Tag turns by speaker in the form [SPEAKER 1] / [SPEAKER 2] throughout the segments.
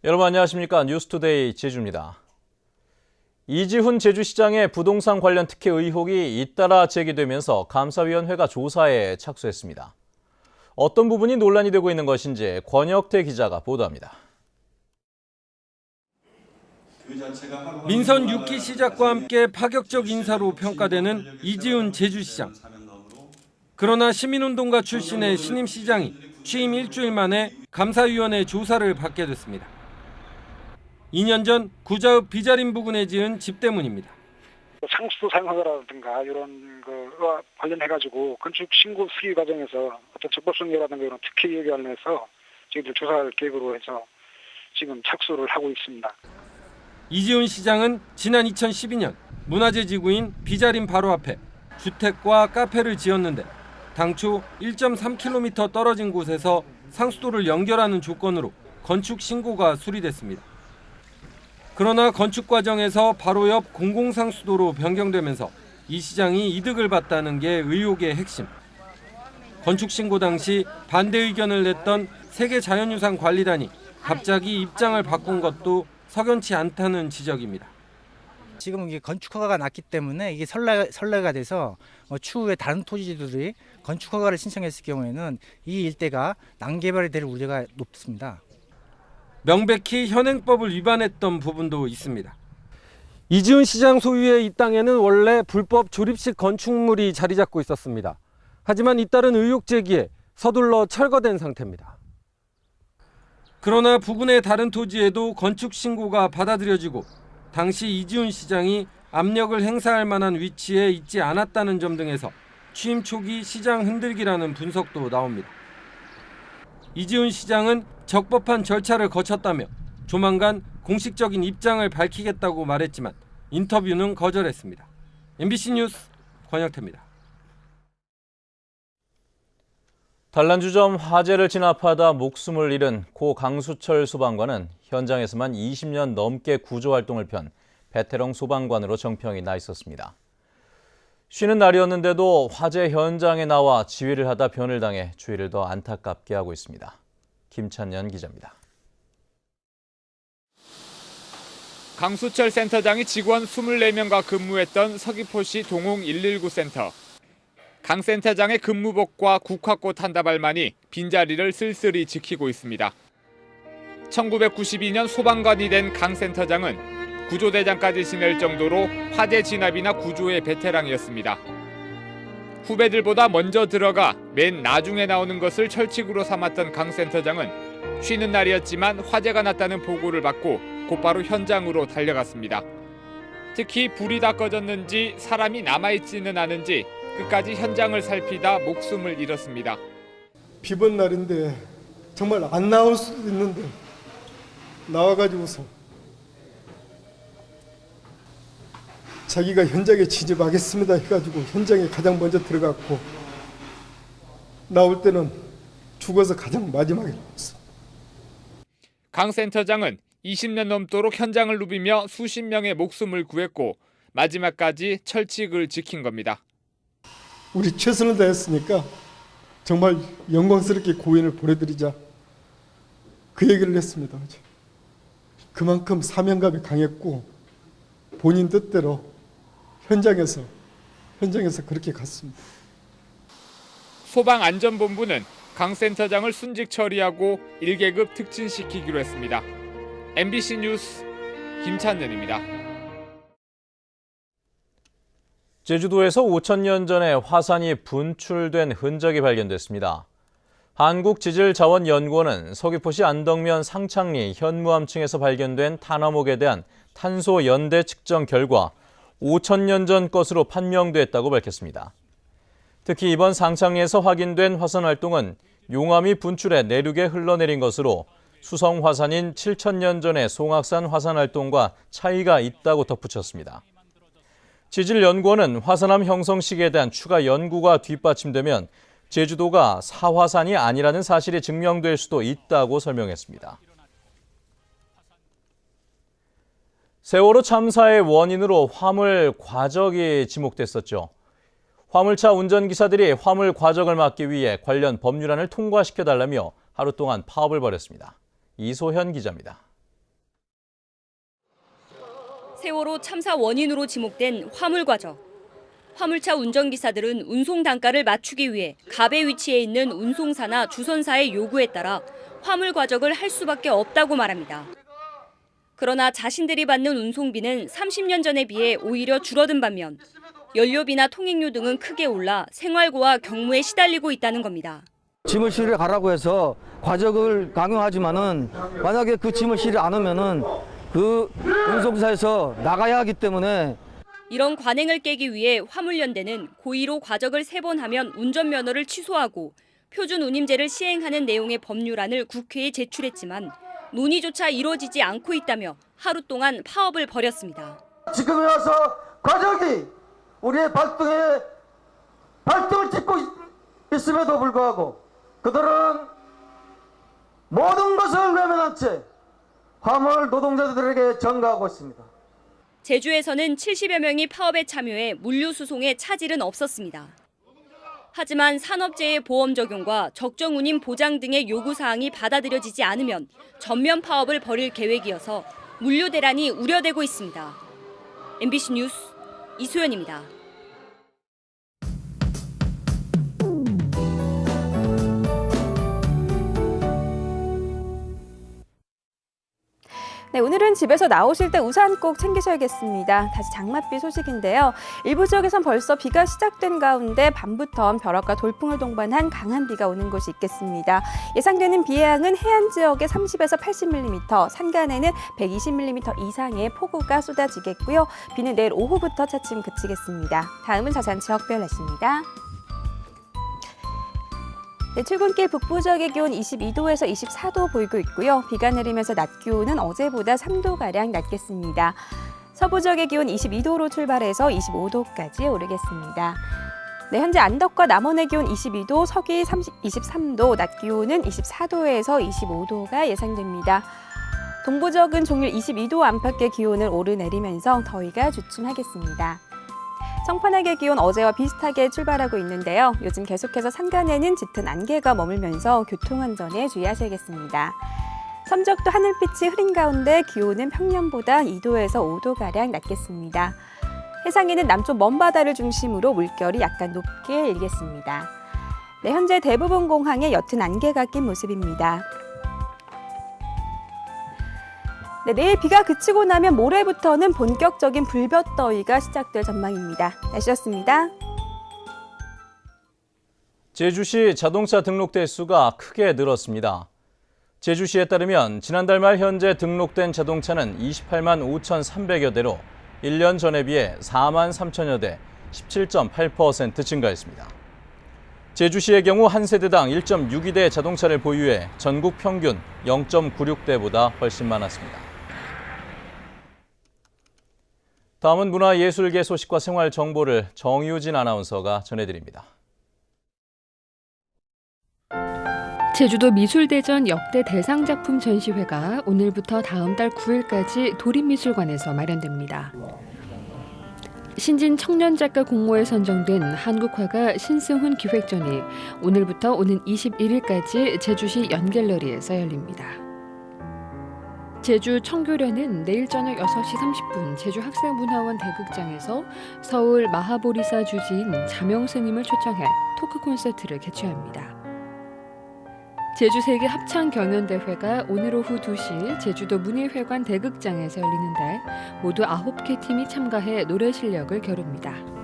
[SPEAKER 1] 여러분 안녕하십니까? 뉴스투데이 제주입니다. 이지훈 제주시장의 부동산 관련 특혜 의혹이 잇따라 제기되면서 감사위원회가 조사에 착수했습니다. 어떤 부분이 논란이 되고 있는 것인지 권혁태 기자가 보도합니다.
[SPEAKER 2] 민선 6기 시작과 함께 파격적 인사로 평가되는 이지훈 제주시장. 그러나 시민운동가 출신의 신임 시장이 취임 일주일 만에 감사위원회 조사를 받게 됐습니다. 2년 전 구자읍 비자림 부근에 지은 집 때문입니다.
[SPEAKER 3] 상수도 사용하거라든가 이런 거와 관련해가지고 건축 신고 수리 과정에서 어떤 적법성이라든가 이런 특혜 의혹에 관련해서 저희들 조사할 계획으로 해서 지금 착수를 하고 있습니다.
[SPEAKER 2] 이지훈 시장은 지난 2012년 문화재 지구인 비자림 바로 앞에 주택과 카페를 지었는데 당초 1.3km 떨어진 곳에서 상수도를 연결하는 조건으로 건축 신고가 수리됐습니다. 그러나 건축 과정에서 바로 옆 공공상수도로 변경되면서 이 시장이 이득을 봤다는 게 의혹의 핵심. 건축 신고 당시 반대 의견을 냈던 세계자연유산관리단이 갑자기 입장을 바꾼 것도 석연치 않다는 지적입니다.
[SPEAKER 4] 지금 이게 건축 허가가 났기 때문에 이게 선례가 돼서 추후에 다른 토지주들이 건축 허가를 신청했을 경우에는 이 일대가 난개발이 될 우려가 높습니다.
[SPEAKER 2] 명백히 현행법을 위반했던 부분도 있습니다. 이지훈 시장 소유의 이 땅에는 원래 불법 조립식 건축물이 자리 잡고 있었습니다. 하지만 잇따른 의혹 제기에 서둘러 철거된 상태입니다. 그러나 부근의 다른 토지에도 건축 신고가 받아들여지고 당시 이지훈 시장이 압력을 행사할 만한 위치에 있지 않았다는 점 등에서 취임 초기 시장 흔들기라는 분석도 나옵니다. 이지훈 시장은 적법한 절차를 거쳤다며 조만간 공식적인 입장을 밝히겠다고 말했지만 인터뷰는 거절했습니다. MBC 뉴스 권혁태입니다.
[SPEAKER 1] 단란주점 화재를 진압하다 목숨을 잃은 고 강수철 소방관은 현장에서만 20년 넘게 구조활동을 편 베테랑 소방관으로 정평이 나 있었습니다. 쉬는 날이었는데도 화재 현장에 나와 지휘를 하다 변을 당해 주위를 더 안타깝게 하고 있습니다. 김찬년 기자입니다.
[SPEAKER 5] 강수철 센터장이 직원 24명과 근무했던 서귀포시 동홍 119 센터. 강 센터장의 근무복과 국화꽃 한 다발만이 빈자리를 쓸쓸히 지키고 있습니다. 1992년 소방관이 된 강 센터장은 구조대장까지 지낼 정도로 화재 진압이나 구조의 베테랑이었습니다. 후배들보다 먼저 들어가 맨 나중에 나오는 것을 철칙으로 삼았던 강 센터장은 쉬는 날이었지만 화재가 났다는 보고를 받고 곧바로 현장으로 달려갔습니다. 특히 불이 다 꺼졌는지 사람이 남아있지는 않은지 끝까지 현장을 살피다 목숨을 잃었습니다.
[SPEAKER 6] 비번 날인데 정말 안 나올 수도 있는데 나와가지고서 자기가 현장에 진입하겠습니다 해가지고 현장에 가장 먼저 들어갔고 나올 때는 죽어서 가장 마지막에 나왔습니다.
[SPEAKER 5] 강 센터장은 20년 넘도록 현장을 누비며 수십 명의 목숨을 구했고 마지막까지 철칙을 지킨 겁니다.
[SPEAKER 6] 우리 최선을 다했으니까 정말 영광스럽게 고인을 보내드리자 그 얘기를 했습니다. 그만큼 사명감이 강했고 본인 뜻대로 현장에서 그렇게 갔습니다.
[SPEAKER 5] 소방안전본부는 강 센터장을 순직 처리하고 1계급 특진시키기로 했습니다. MBC 뉴스 김찬년입니다.
[SPEAKER 1] 제주도에서 5,000년 전에 화산이 분출된 흔적이 발견됐습니다. 한국지질자원연구원은 서귀포시 안덕면 상창리 현무암층에서 발견된 탄화목에 대한 탄소 연대 측정 결과 5,000년 전 것으로 판명됐다고 밝혔습니다. 특히 이번 상창리에서 확인된 화산 활동은 용암이 분출해 내륙에 흘러내린 것으로 수성 화산인 7,000년 전의 송악산 화산 활동과 차이가 있다고 덧붙였습니다. 지질연구원은 화산암 형성 시기에 대한 추가 연구가 뒷받침되면 제주도가 사화산이 아니라는 사실이 증명될 수도 있다고 설명했습니다. 세월호 참사의 원인으로 화물 과적이 지목됐었죠. 화물차 운전기사들이 화물 과적을 막기 위해 관련 법률안을 통과시켜달라며 하루 동안 파업을 벌였습니다. 이소현 기자입니다.
[SPEAKER 7] 세월호 참사 원인으로 지목된 화물 과적. 화물차 운전기사들은 운송 단가를 맞추기 위해 갑에 위치해 있는 운송사나 주선사의 요구에 따라 화물 과적을 할 수밖에 없다고 말합니다. 그러나 자신들이 받는 운송비는 30년 전에 비해 오히려 줄어든 반면 연료비나 통행료 등은 크게 올라 생활고와 경무에 시달리고 있다는 겁니다.
[SPEAKER 8] 짐을 실으러 가라고 해서 과적을 강요하지만은 만약에 그 짐을 실으러 안 오면은 그 운송사에서 나가야 하기 때문에
[SPEAKER 7] 이런 관행을 깨기 위해 화물연대는 고의로 과적을 3번 하면 운전면허를 취소하고 표준운임제를 시행하는 내용의 법률안을 국회에 제출했지만 논의조차 이루어지지 않고 있다며 하루 동안 파업을 벌였습니다.
[SPEAKER 8] 지금에 와서 과적이 우리의 발등을 찍고 있음에도 불구하고 그들은 모든 것을 외면한 채 화물 노동자들에게 전가하고 있습니다.
[SPEAKER 7] 제주에서는 70여 명이 파업에 참여해 물류수송에 차질은 없었습니다. 하지만 산업재해 보험 적용과 적정 운임 보장 등의 요구사항이 받아들여지지 않으면 전면 파업을 벌일 계획이어서 물류 대란이 우려되고 있습니다. MBC 뉴스 이소연입니다.
[SPEAKER 9] 네, 오늘은 집에서 나오실 때 우산 꼭 챙기셔야겠습니다. 다시 장맛비 소식인데요. 일부 지역에선 벌써 비가 시작된 가운데 밤부터 벼락과 돌풍을 동반한 강한 비가 오는 곳이 있겠습니다. 예상되는 비의 양은 해안 지역에 30에서 80mm, 산간에는 120mm 이상의 폭우가 쏟아지겠고요. 비는 내일 오후부터 차츰 그치겠습니다. 다음은 자세한 지역별 날씨입니다. 네, 출근길 북부 지역의 기온 22도에서 24도 보이고 있고요. 비가 내리면서 낮 기온은 어제보다 3도가량 낮겠습니다. 서부 지역의 기온 22도로 출발해서 25도까지 오르겠습니다. 네, 현재 안덕과 남원의 기온 22도, 서귀 23도, 낮 기온은 24도에서 25도가 예상됩니다. 동부 지역은 종일 22도 안팎의 기온을 오르내리면서 더위가 주춤하겠습니다. 청판악의 기온 어제와 비슷하게 출발하고 있는데요. 요즘 계속해서 산간에는 짙은 안개가 머물면서 교통안전에 주의하셔야겠습니다. 삼척도 하늘빛이 흐린 가운데 기온은 평년보다 2도에서 5도가량 낮겠습니다. 해상에는 남쪽 먼바다를 중심으로 물결이 약간 높게 일겠습니다. 네, 현재 대부분 공항에 옅은 안개가 낀 모습입니다. 네, 내일 비가 그치고 나면 모레부터는 본격적인 불볕더위가 시작될 전망입니다. 날씨였습니다.
[SPEAKER 1] 제주시 자동차 등록 대수가 크게 늘었습니다. 제주시에 따르면 지난달 말 현재 등록된 자동차는 28만 5,300여 대로 1년 전에 비해 4만 3천여 대, 17.8% 증가했습니다. 제주시의 경우 한 세대당 1.62대 자동차를 보유해 전국 평균 0.96대보다 훨씬 많았습니다. 다음은 문화예술계 소식과 생활 정보를 정유진 아나운서가 전해드립니다.
[SPEAKER 10] 제주도 미술대전 역대 대상작품 전시회가 오늘부터 다음 달 9일까지 도립미술관에서 마련됩니다. 신진 청년작가 공모에 선정된 한국화가 신승훈 기획전이 오늘부터 오는 21일까지 제주시 연갤러리에서 열립니다. 제주 청교련은 내일 저녁 6시 30분 제주학생문화원 대극장에서 서울 마하보리사 주지인 자명스님을 초청해 토크 콘서트를 개최합니다. 제주세계 합창경연대회가 오늘 오후 2시 제주도 문예회관 대극장에서 열리는데 모두 9개 팀이 참가해 노래 실력을 겨룹니다.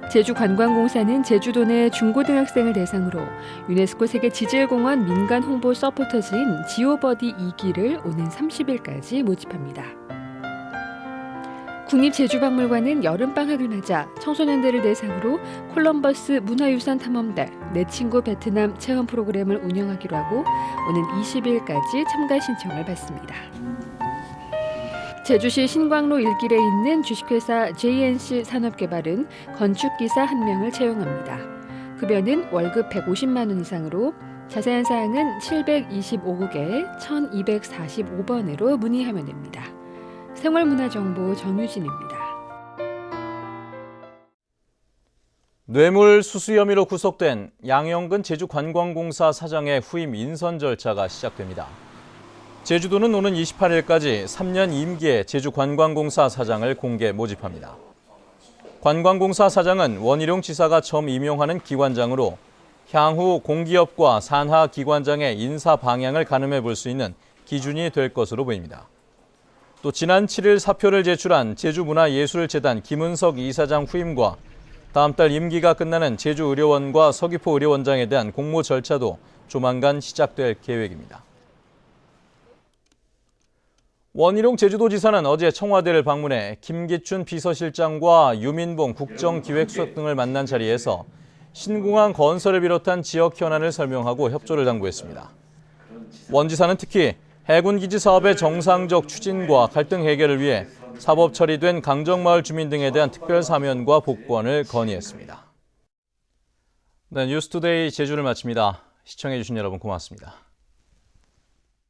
[SPEAKER 10] 제주관광공사는 제주도 내 중고등학생을 대상으로 유네스코 세계 지질공원 민간 홍보 서포터즈인 지오버디 2기를 오는 30일까지 모집합니다. 국립제주박물관은 여름방학을 맞아 청소년들을 대상으로 콜럼버스 문화유산 탐험대 내 친구 베트남 체험 프로그램을 운영하기로 하고 오는 20일까지 참가 신청을 받습니다. 제주시 신광로 1길에 있는 주식회사 JNC 산업개발은 건축기사 1명을 채용합니다. 급여는 월급 150만 원 이상으로 자세한 사항은 725국에 1245번으로 문의하면 됩니다. 생활문화정보 정유진입니다.
[SPEAKER 1] 뇌물 수수 혐의로 구속된 양영근 제주관광공사 사장의 후임 인선 절차가 시작됩니다. 제주도는 오는 28일까지 3년 임기의 제주관광공사 사장을 공개 모집합니다. 관광공사 사장은 원희룡 지사가 처음 임용하는 기관장으로 향후 공기업과 산하 기관장의 인사 방향을 가늠해 볼 수 있는 기준이 될 것으로 보입니다. 또 지난 7일 사표를 제출한 제주문화예술재단 김은석 이사장 후임과 다음 달 임기가 끝나는 제주의료원과 서귀포의료원장에 대한 공모 절차도 조만간 시작될 계획입니다. 원희룡 제주도지사는 어제 청와대를 방문해 김기춘 비서실장과 유민봉 국정기획수석 등을 만난 자리에서 신공항 건설을 비롯한 지역 현안을 설명하고 협조를 당부했습니다. 원 지사는 특히 해군기지 사업의 정상적 추진과 갈등 해결을 위해 사법 처리된 강정마을 주민 등에 대한 특별 사면과 복권을 건의했습니다. 네, 뉴스투데이 제주를 마칩니다. 시청해주신 여러분 고맙습니다.